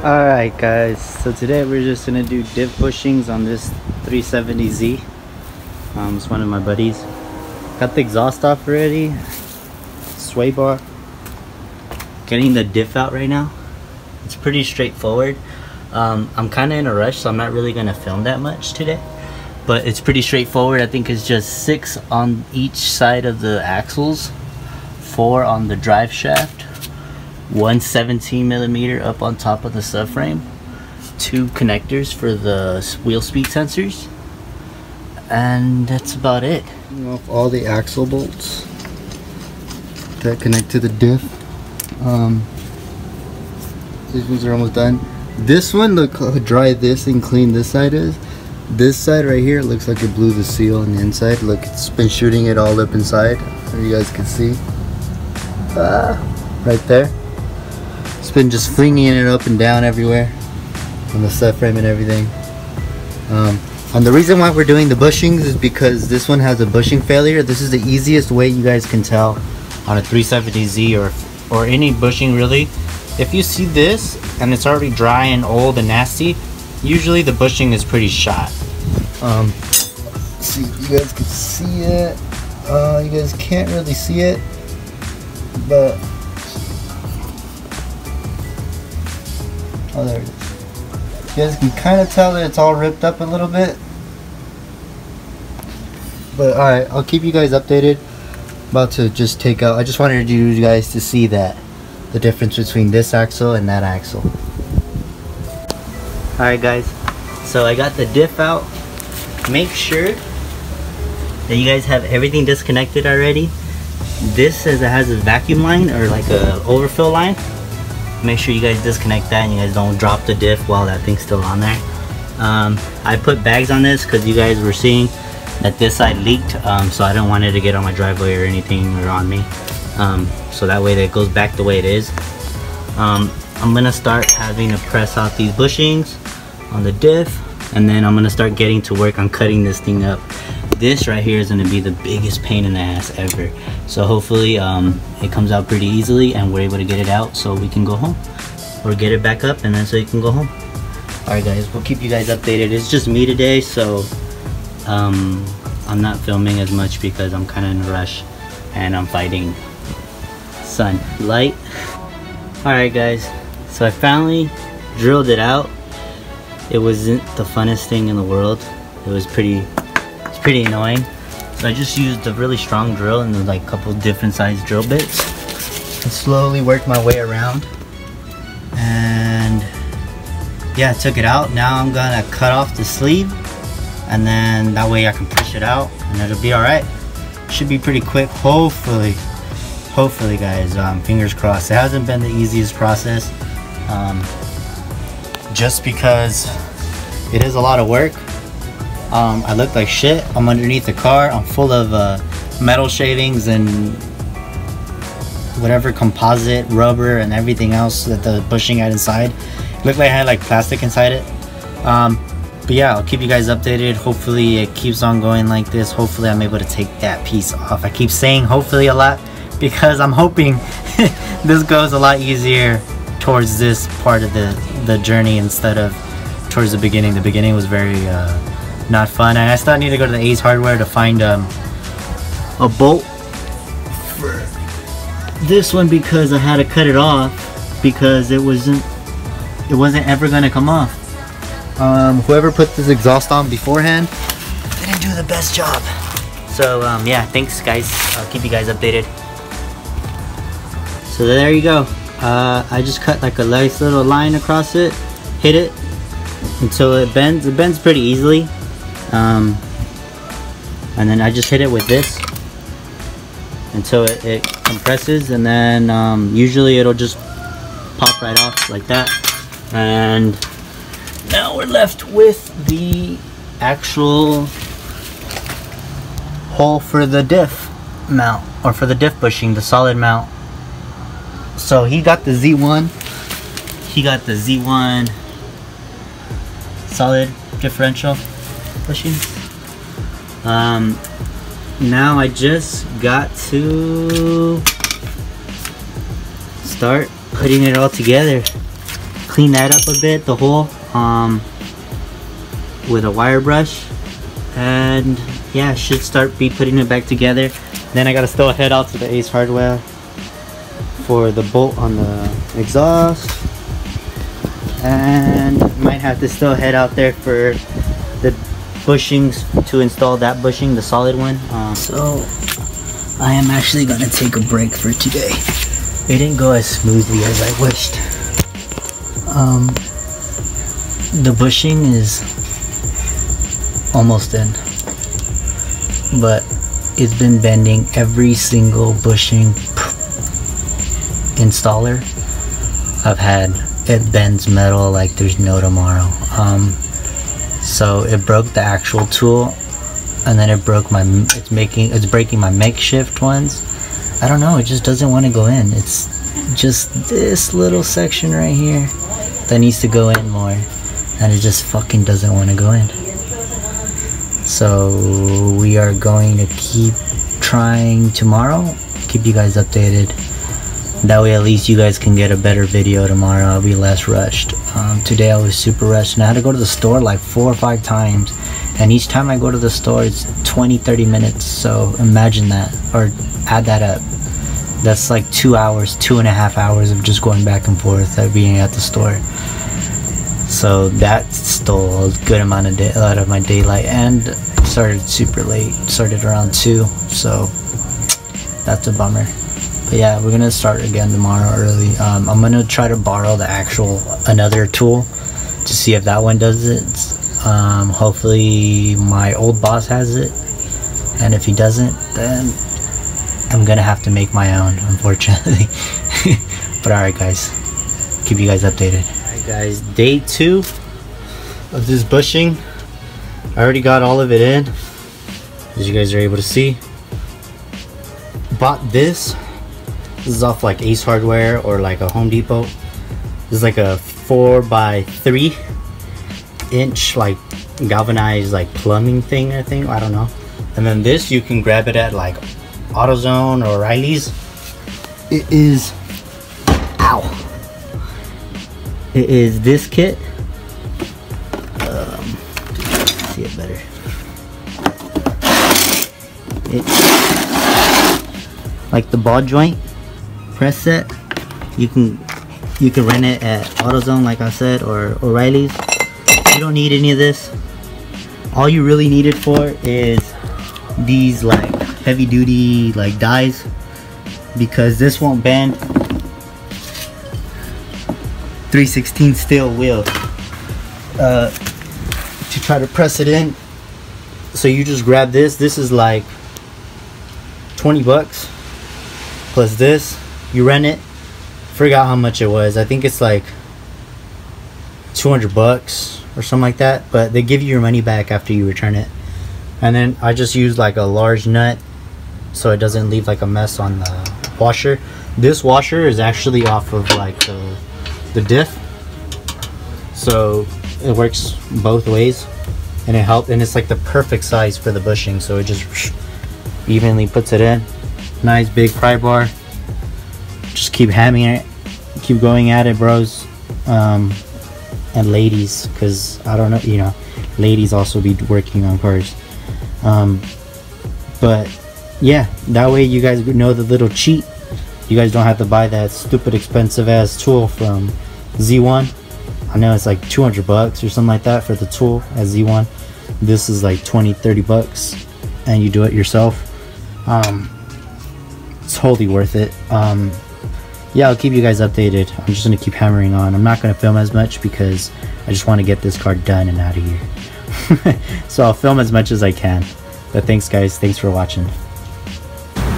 Alright guys, so today we're just gonna do diff bushings on this 370Z. It's one of my buddies. Got the exhaust off already, sway bar. Getting the diff out right now. It's pretty straightforward. I'm kind of in a rush, so I'm not really gonna film that much today, but it's pretty straightforward. I think it's just 6 on each side of the axles, 4 on the drive shaft, 1 17mm up on top of the subframe, 2 connectors for the wheel speed sensors, and that's about it. Off all the axle bolts that connect to the diff. These ones are almost done. This one, look how dry this and clean this side is. This side right here looks like it blew the seal on the inside. Look, it's been shooting it all up inside, so you guys can see. Right there. It's been just flinging it up and down everywhere on the subframe and everything. And the reason why we're doing the bushings is because this one has a bushing failure. This is the easiest way you guys can tell on a 370Z or any bushing really. If you see this and it's already dry and old and nasty, usually the bushing is pretty shot. See, you guys can see it. You guys can't really see it, but oh, there it is. You guys can kind of tell that it's all ripped up a little bit. But alright, I'll keep you guys updated. About to just take out, I just wanted you guys to see that, the difference between this axle and that axle. Alright guys, so I got the diff out. Make sure that you guys have everything disconnected already. This says it has a vacuum line or like a overfill line. Make sure you guys disconnect that and you guys don't drop the diff while that thing's still on there. I put bags on this because you guys were seeing that this side leaked, so I don't want it to get on my driveway or anything or on me, so that way that it goes back the way it is. I'm gonna start having to press out these bushings on the diff, and then I'm gonna start getting to work on cutting this thing up. This right here is gonna be the biggest pain in the ass ever, so hopefully it comes out pretty easily and we're able to get it out so we can go home, or get it back up and then so you can go home. Alright guys, we'll keep you guys updated. It's just me today, so I'm not filming as much because I'm kind of in a rush and I'm fighting sunlight. Alright guys, so I finally drilled it out. It wasn't the funnest thing in the world. It was pretty annoying. So I just used a really strong drill and like a couple different size drill bits and slowly worked my way around. And yeah, I took it out. Now I'm gonna cut off the sleeve, and then that way I can push it out and it'll be alright. Should be pretty quick, hopefully guys. Fingers crossed. It hasn't been the easiest process, just because it is a lot of work. I look like shit. I'm underneath the car. I'm full of metal shavings and whatever composite rubber and everything else that the bushing had inside. It looked like I had like plastic inside it. But yeah, I'll keep you guys updated. Hopefully it keeps on going like this. Hopefully I'm able to take that piece off. I keep saying hopefully a lot because I'm hoping this goes a lot easier towards this part of the journey instead of towards the beginning. The beginning was very not fun, and I still need to go to the Ace Hardware to find a bolt for this one because I had to cut it off because it wasn't ever gonna come off. Whoever put this exhaust on beforehand didn't do the best job. So yeah, thanks guys. I'll keep you guys updated. So there you go. I just cut like a nice little line across it, hit it until it bends. It bends pretty easily. And then I just hit it with this until it compresses, and then usually it'll just pop right off like that. And now we're left with the actual hole for the diff mount, or for the diff bushing, the solid mount. So he got the Z1. He got the Z1 solid differential bushing. Now I just got to start putting it all together. clean that up a bit, the hole, with a wire brush, and yeah, should start be putting it back together. Then I gotta still head out to the Ace Hardware for the bolt on the exhaust, and might have to still head out there for the bushings to install that bushing, the solid one. So I am actually gonna take a break for today. It didn't go as smoothly as I wished. The bushing is almost in, but it's been bending every single bushing installer I've had. It bends metal like there's no tomorrow. So it broke the actual tool, and then it broke my, it's breaking my makeshift ones. I don't know, it just doesn't want to go in. It's just this little section right here that needs to go in more, and it just fucking doesn't want to go in. So we are going to keep trying tomorrow, keep you guys updated. That way at least you guys can get a better video tomorrow. I'll be less rushed. Today I was super rushed, and I had to go to the store like 4 or 5 times, and each time I go to the store it's 20-30 minutes. So imagine that, or add that up. That's like 2 hours, 2.5 hours of just going back and forth at being at the store. So that stole a good amount of out of my daylight, and started super late. Started around 2, so that's a bummer. But yeah, we're gonna start again tomorrow early. I'm gonna try to borrow the actual another tool to see if that one does it. Hopefully my old boss has it, and if he doesn't, then I'm gonna have to make my own, unfortunately. But alright guys, keep you guys updated. Alright guys, day 2 of this bushing. I already got all of it in, as you guys are able to see. Bought this. This is off like Ace Hardware or like a Home Depot. This is like a 4x3 inch like galvanized like plumbing thing, I think. I don't know. And then this, you can grab it at like AutoZone or O'Reilly's. It is, ow, it is this kit. See it better. It's like the ball joint press set. You can rent it at AutoZone, like I said, or O'Reilly's. You don't need any of this. All you really need it for is these like heavy duty like dies, because this won't bend. 3/16 steel wheel to try to press it in. So you just grab this. This is like 20 bucks plus this. You rent it. Forgot how much it was. I think it's like 200 bucks or something like that, but they give you your money back after you return it. And then I just use like a large nut so it doesn't leave like a mess on the washer. This washer is actually off of like the diff, so it works both ways, and it helped, and it's like the perfect size for the bushing, so it just evenly puts it in. Nice big pry bar. Just keep hammering it, keep going at it, bros, and ladies, because I don't know, you know, ladies also be working on cars. But yeah, that way you guys know the little cheat. You guys don't have to buy that stupid expensive ass tool from Z1. I know it's like 200 bucks or something like that for the tool at Z1. This is like 20-30 bucks, and you do it yourself. It's totally worth it. Yeah, I'll keep you guys updated. I'm just gonna keep hammering on. I'm not gonna film as much because I just want to get this car done and out of here. So I'll film as much as I can. But thanks guys, thanks for watching.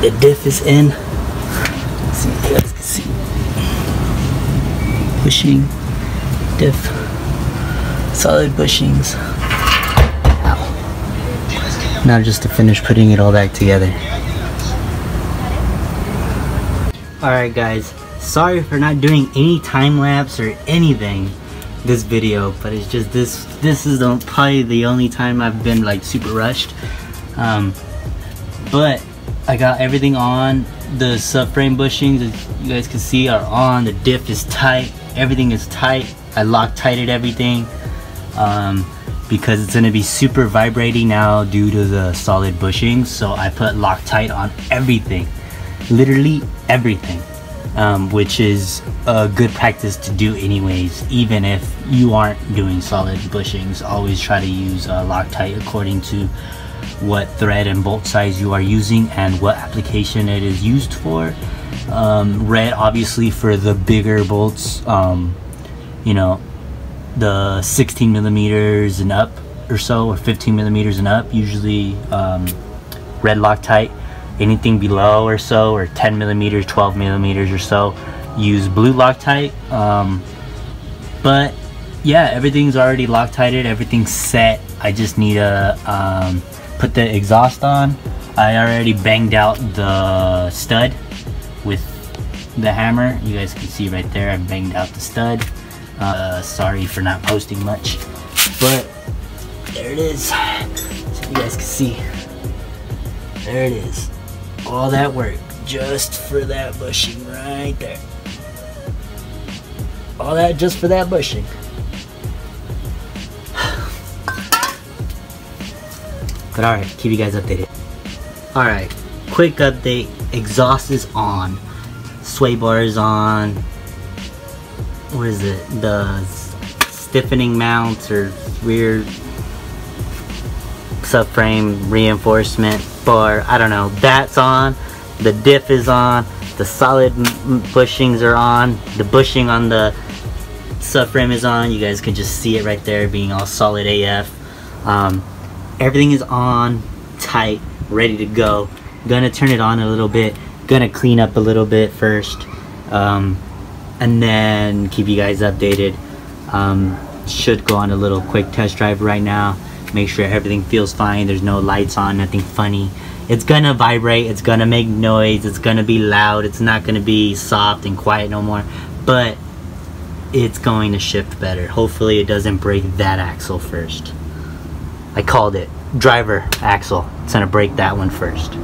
The diff is in. Let's see if you guys can see. Bushing, diff, solid bushings. Ow. Now just to finish putting it all back together. Alright guys, sorry for not doing any time lapse or anything this video, but it's just this is probably the only time I've been like super rushed. But I got everything on. The subframe bushings, as you guys can see, are on. The diff is tight. everything is tight. I Loctited everything because it's gonna be super vibrating now due to the solid bushings. So I put Loctite on everything, literally everything, which is a good practice to do anyways. Even if you aren't doing solid bushings, always try to use Loctite according to what thread and bolt size you are using and what application it is used for. Red obviously for the bigger bolts, you know, the 16 millimeters and up or so, or 15 millimeters and up, usually red Loctite. Anything below or so, or 10 millimeters, 12 millimeters or so, use blue Loctite. But yeah, everything's already Loctited, everything's set. I just need to put the exhaust on. I already banged out the stud with the hammer. You guys can see right there, I banged out the stud. Sorry for not posting much, but there it is. So you guys can see, there it is. All that work just for that bushing right there. All that just for that bushing. But alright, keep you guys updated. Alright, quick update. Exhaust is on. Sway bar is on. What is it? The stiffening mounts or rear subframe reinforcement bar, I don't know, that's on. The diff is on. The solid bushings are on. The bushing on the subframe is on. You guys can just see it right there being all solid AF. Everything is on, tight, ready to go. Gonna turn it on a little bit. Gonna clean up a little bit first. And then keep you guys updated. Should go on a little quick test drive right now. Make sure everything feels fine. There's no lights on, nothing funny. It's gonna vibrate, it's gonna make noise, it's gonna be loud, it's not gonna be soft and quiet no more, but it's going to shift better. Hopefully it doesn't break that axle first. I called it. Driver axle. It's gonna break that one first.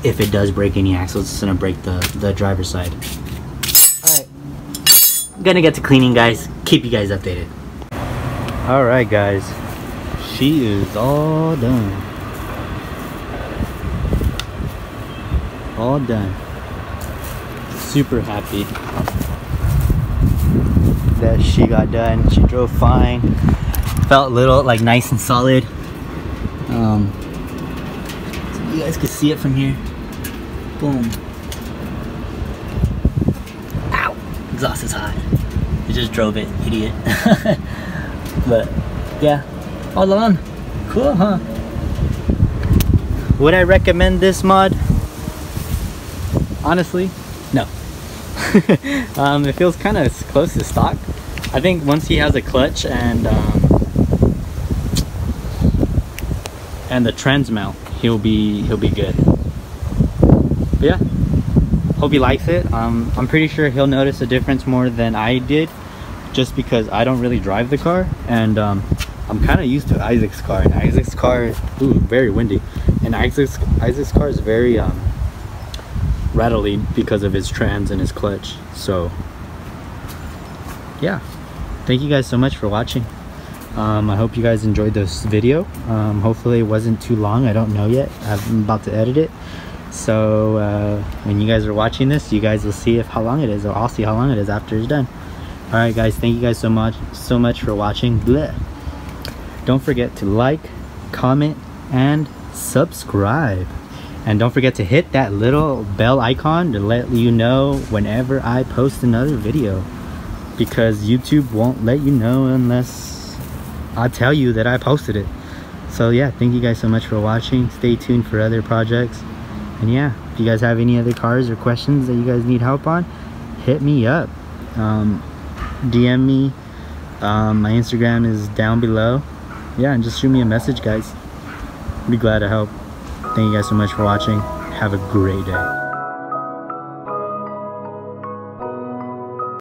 If it does break any axles, it's gonna break the driver's side. Alright. Gonna get to cleaning, guys. Keep you guys updated. Alright guys, she is all done. All done. Super happy that she got done. She drove fine. Felt little like nice and solid. So you guys can see it from here. Boom. Ow! Exhaust is hot. I just drove it, idiot. But yeah, all on. Cool, huh? Would I recommend this mod? Honestly, no. It feels kind of close to stock. I think once he has a clutch and the trans mount, he'll be good. But yeah, hope he likes it. I'm pretty sure he'll notice a difference more than I did, just because I don't really drive the car, and I'm kind of used to Isaac's car. And Isaac's car, ooh, very windy, and Isaac's car is very rattly because of his trans and his clutch. So yeah, thank you guys so much for watching. I hope you guys enjoyed this video. Hopefully it wasn't too long. I don't know yet. I'm about to edit it, so when you guys are watching this, you guys will see how long it is, or I'll see how long it is after it's done. Alright guys, thank you guys so much for watching. Bleh. Don't forget to like, comment, and subscribe. And don't forget to hit that little bell icon to let you know whenever I post another video, because YouTube won't let you know unless I tell you that I posted it. So yeah, thank you guys so much for watching. Stay tuned for other projects. And yeah, if you guys have any other cars or questions that you guys need help on, hit me up. DM me. My Instagram is down below. Yeah, and just shoot me a message, guys. I'd be glad to help. Thank you guys so much for watching. Have a great day.